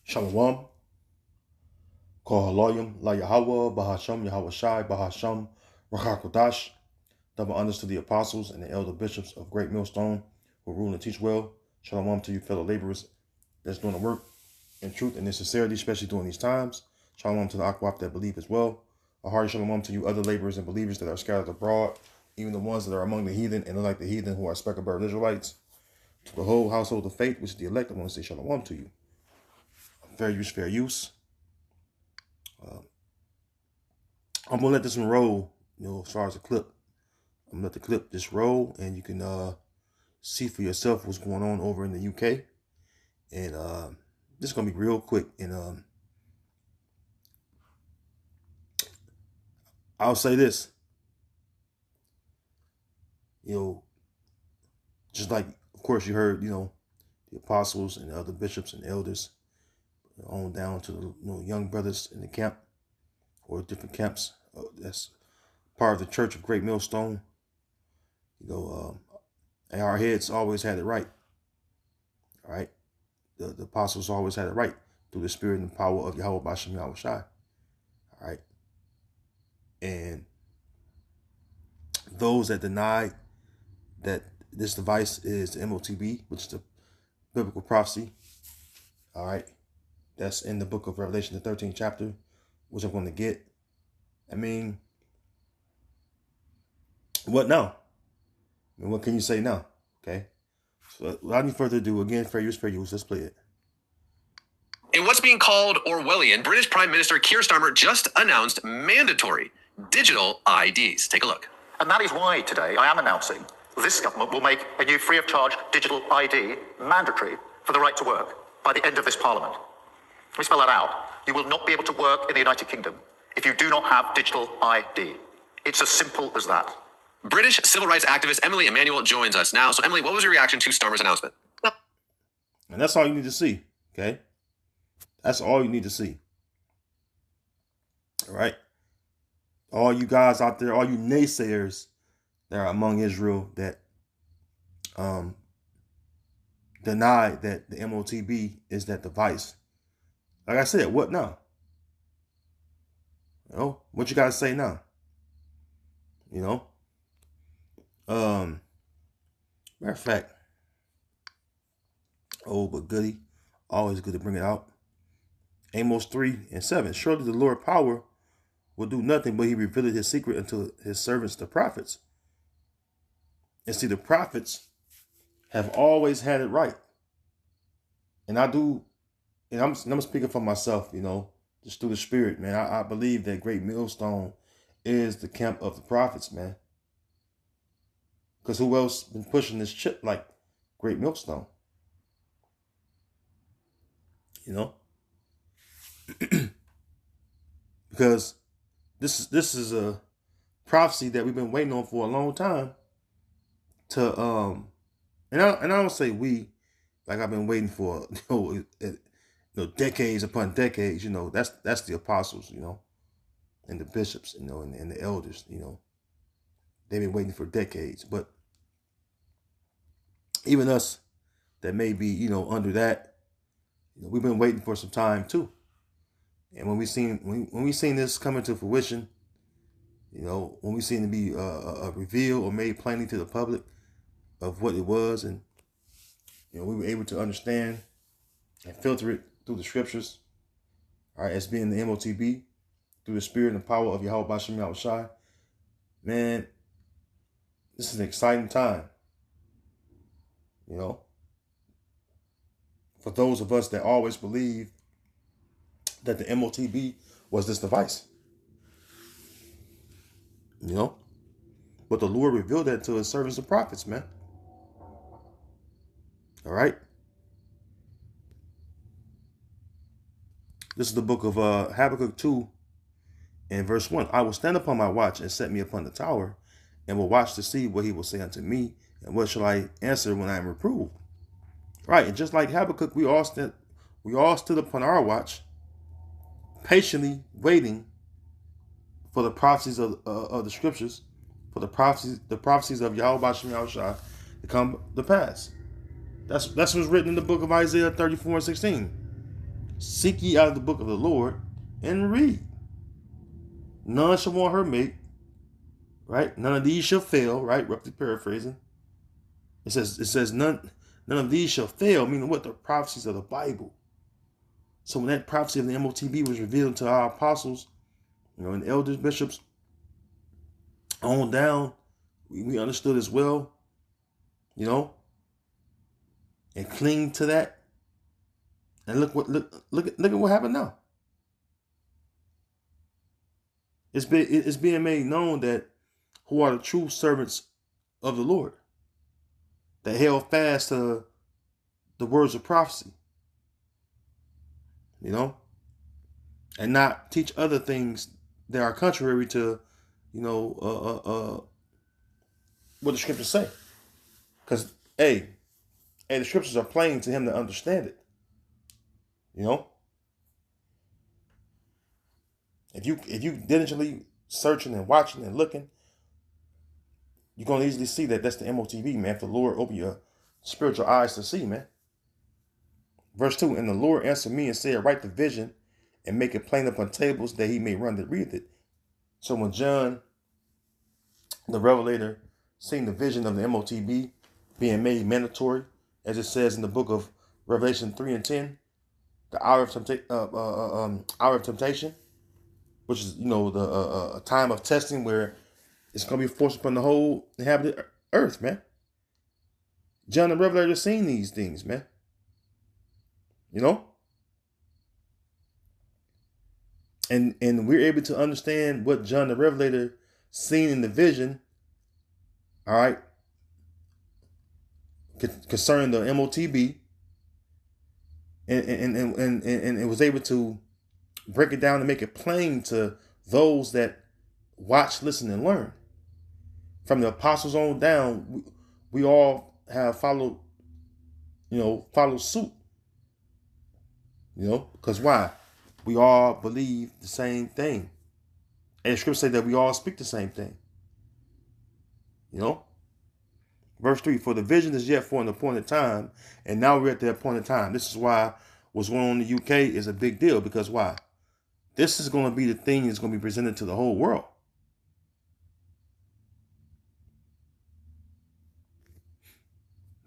Shalom. Call Haloyim, La Yahweh, Bahasham, Yahweh Shai, Bahasham, Rachakodash. Double honors to the apostles and the elder bishops of Great Millstone who rule and teach well. Shalom to you fellow laborers that's doing the work in truth and in sincerity, especially during these times. Shalom to the Akwap that believe as well. A hearty shalom to you other laborers and believers that are scattered abroad, even the ones that are among the heathen and unlike the heathen who are speckled Israelites. To the whole household of faith, which is the elect, I want to say shalom to you. Fair use, fair use. I'm gonna let this one roll, as far as the clip. I'm gonna let the clip just roll and you can see for yourself what's going on over in the UK. And this is gonna be real quick. And I'll say this, just like, of course, you heard, the apostles and the other bishops and elders, on down to the young brothers in the camp or different camps. That's part of the Church of Great Millstone. And our heads always had it right. All right, the apostles always had it right through the spirit and power of Yahweh Bashem Yahweh Shai. All right, and those that deny that this device is the MOTB, which is the biblical prophecy. All right, that's in the book of Revelation, the 13th chapter, which I'm going to get. I mean, what now? I mean, what can you say now? Okay. So without any further ado, again, fair use, fair use. Let's play it. In what's being called Orwellian, British Prime Minister Keir Starmer just announced mandatory digital IDs. Take a look. And that is why today I am announcing this government will make a new free of charge digital ID mandatory for the right to work by the end of this parliament. Let me spell that out. You will not be able to work in the United Kingdom if you do not have digital ID. It's as simple as that. British civil rights activist Emily Emanuel joins us now. So, Emily, what was your reaction to Starmer's announcement? And that's all you need to see, okay? That's all you need to see. All right? All you guys out there, all you naysayers that are among Israel that deny that the MOTB is that device. Like I said, what now? What you guys say now? Matter of fact, old but goody, always good to bring it out. Amos 3:7. Surely the Lord power will do nothing, but he revealed his secret unto his servants, the prophets. And see, the prophets have always had it right. And I'm speaking for myself, just through the spirit, man. I believe that Great Millstone is the camp of the prophets, man. Because who else been pushing this chip like Great Millstone? Because this is a prophecy that we've been waiting on for a long time. And I don't say we, like I've been waiting for decades upon decades. That's the apostles, and the bishops, and the elders. They've been waiting for decades. But even us that may be under that, we've been waiting for some time too. And when we seen this coming to fruition, when we seen it be revealed or made plainly to the public of what it was, and we were able to understand and filter it through the scriptures, all right, as being the MOTB, through the spirit and power of Yahweh Bashem Yahweh Shai. Man, this is an exciting time. For those of us that always believe that the MOTB was this device. But the Lord revealed that to his servants and prophets, man. All right. This is the book of Habakkuk 2 and verse 1. I will stand upon my watch and set me upon the tower, and will watch to see what he will say unto me, and what shall I answer when I am reproved. Right, and just like Habakkuk, we all stood upon our watch, patiently waiting for the prophecies of the scriptures, for the prophecies of Yahweh Bashem Yahweh Shai to come to pass. That's what's written in the book of Isaiah 34:16. Seek ye out of the book of the Lord and read. None shall want her mate, right? None of these shall fail, right? Roughly paraphrasing. It says none of these shall fail, meaning what? The prophecies of the Bible. So when that prophecy of the MOTB was revealed to our apostles, and elders, bishops, on down, we understood as well, and cling to that. And look at what happened now. It's being made known that who are the true servants of the Lord, that held fast to the words of prophecy, and not teach other things that are contrary to, what the scriptures say. Because, the scriptures are plain to him to understand it. If you diligently searching and watching and looking, you're gonna easily see that that's the MOTB, man. If the Lord open your spiritual eyes to see, man. Verse 2, and the Lord answered me and said, write the vision and make it plain upon tables that he may run to read it. So when John, the Revelator, seen the vision of the MOTB being made mandatory, as it says in the book of Revelation 3 and 10, the hour of temptation, which is, the time of testing where it's going to be forced upon the whole inhabited earth, man. John the Revelator seen these things, man. And we're able to understand what John the Revelator seen in the vision, all right, concerning the MOTB, and it was able to break it down and make it plain to those that watch, listen, and learn. From the apostles on down, we all have followed suit. Because why? We all believe the same thing. And the scriptures say that we all speak the same thing. Verse 3, for the vision is yet for an appointed time, and now we're at the appointed time. This is why what's going on in the UK is a big deal, because why? This is going to be the thing that's going to be presented to the whole world.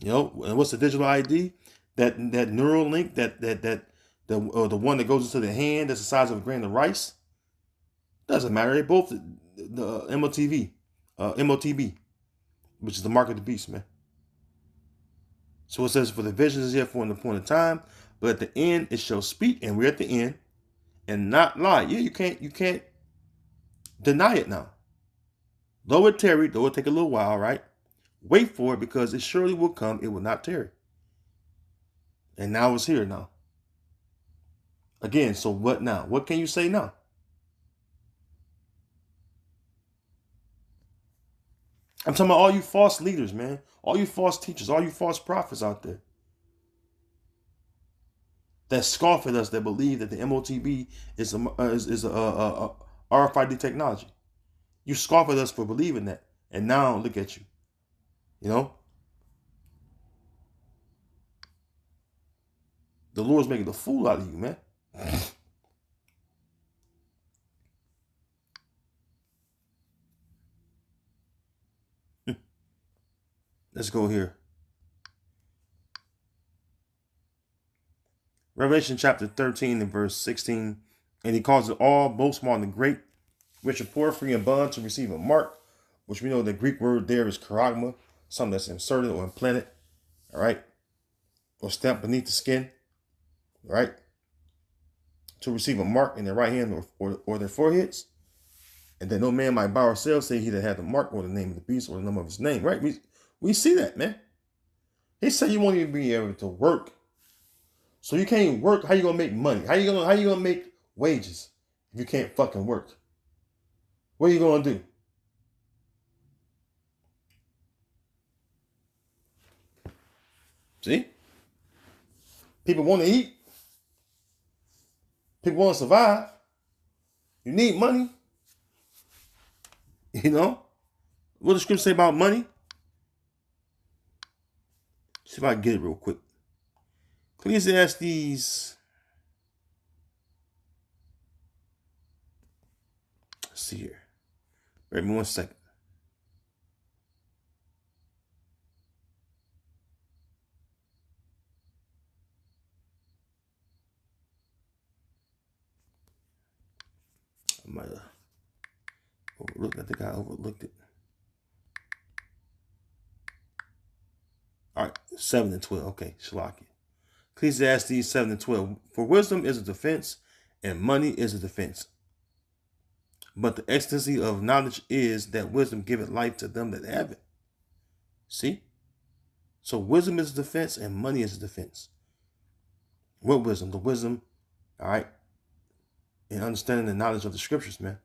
And what's the digital ID? That neural link, the one that goes into the hand that's the size of a grain of rice. Doesn't matter. They both the MOTB, which is the mark of the beast, man. So it says, for the vision is yet for an appointed time, but at the end it shall speak, and we're at the end, and not lie. Yeah, you can't deny it now. Though it tarry, though it take a little while, right? Wait for it, because it surely will come. It will not tarry. And now it's here now. Again, so what now? What can you say now? I'm talking about all you false leaders, man. All you false teachers, all you false prophets out there that scoff at us, that believe that the MOTB is a RFID technology. You scoff at us for believing that, and now look at you. The Lord's making a fool out of you, man. Let's go here. Revelation chapter 13 and verse 16. And he calls it all, both small and great, rich and poor, free and bond, to receive a mark, which we know the Greek word there is charagma, something that's inserted or implanted, all right, or stamped beneath the skin, right, to receive a mark in their right hand or their foreheads, and that no man might buy or sell, say he that had the mark or the name of the beast or the number of his name, right? We see that, man. He said you won't even be able to work. So you can't work. How you gonna make money? How you gonna make wages if you can't fucking work? What are you gonna do? See? People want to eat. People want to survive. You need money. What does the scripture say about money? See if I can get it real quick. Ecclesiastes Let's see here. Wait me 1 second. I might have overlooked. I think I overlooked it. All right, 7 and 12. Okay, Shalaki. Ecclesiastes 7 and 12. For wisdom is a defense, and money is a defense. But the ecstasy of knowledge is that wisdom giveth life to them that have it. See? So wisdom is a defense, and money is a defense. What wisdom? The wisdom, all right, in understanding the knowledge of the scriptures, man.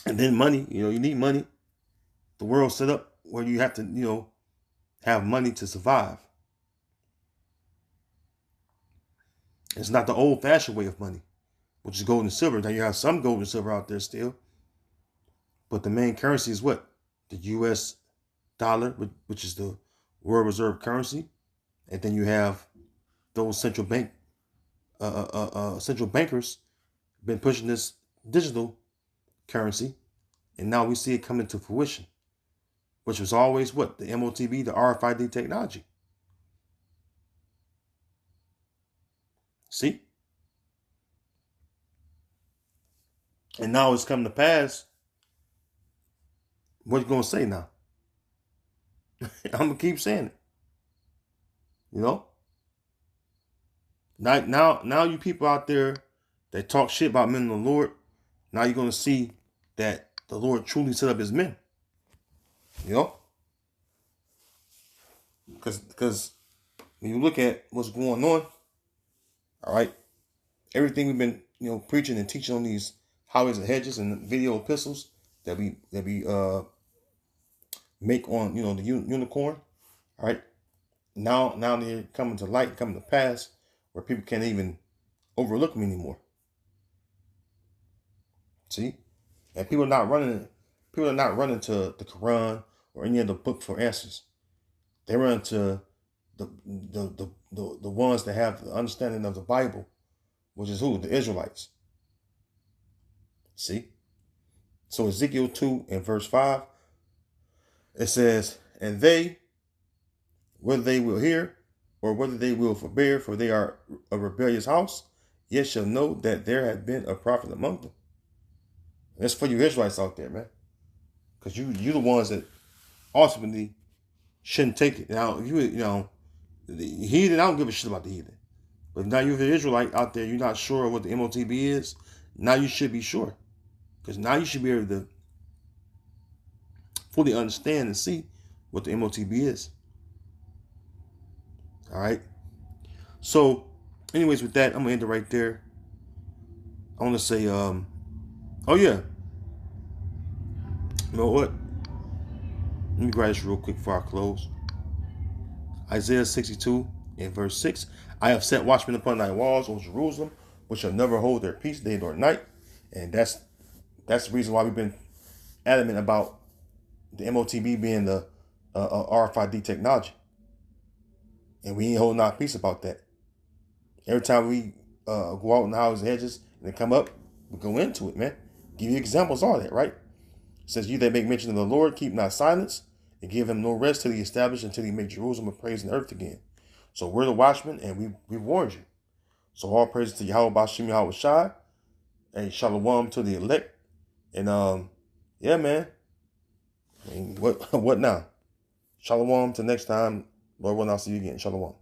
And then money, you need money. The world's set up where you have to, have money to survive. It's not the old-fashioned way of money, which is gold and silver. Now you have some gold and silver out there still. But the main currency is what? The U.S. dollar, which is the world reserve currency. And then you have those central bankers been pushing this digital currency. And now we see it coming to fruition, which was always what? The MOTB, the RFID technology. See? And now it's coming to pass. What you going to say now? I'm going to keep saying it. Now you people out there that talk shit about men of the Lord, now you're going to see that the Lord truly set up his men. Because when you look at what's going on, all right, everything we've been, preaching and teaching on these highways and hedges and video epistles that we make on, the unicorn, all right, now they're coming to light, coming to pass, where people can't even overlook them anymore. See? And people are not running to the Quran or any other book for answers. They run to the ones that have the understanding of the Bible, which is who? The Israelites. See? So Ezekiel 2 and verse 5, it says, and they, whether they will hear or whether they will forbear, for they are a rebellious house, yet shall know that there hath been a prophet among them. And that's for you Israelites out there, man. Because you the ones that ultimately shouldn't take it. Now, the heathen, I don't give a shit about the heathen. But now you're the Israelite out there, you're not sure what the MOTB is. Now you should be sure. Because now you should be able to fully understand and see what the MOTB is. All right. So, anyways, with that, I'm going to end it right there. I want to say, oh yeah. You know what? Let me grab this real quick before I close. Isaiah 62 and verse 6. I have set watchmen upon thy walls, O Jerusalem, which shall never hold their peace day nor night. And that's the reason why we've been adamant about the MOTB being the RFID technology. And we ain't holding our peace about that. Every time we go out in the houses and hedges and they come up, we go into it, man. Give you examples of all that, right? It says, you that make mention of the Lord, keep not silence, and give him no rest till he establish, until he make Jerusalem a praise in the earth again. So we're the watchmen, and we warned you. So all praises to Yahweh Bashim Yahweh Shai, and Shalom to the elect. And yeah, man. I mean, what now? Shalom till next time. Lord will not see you again. Shalom.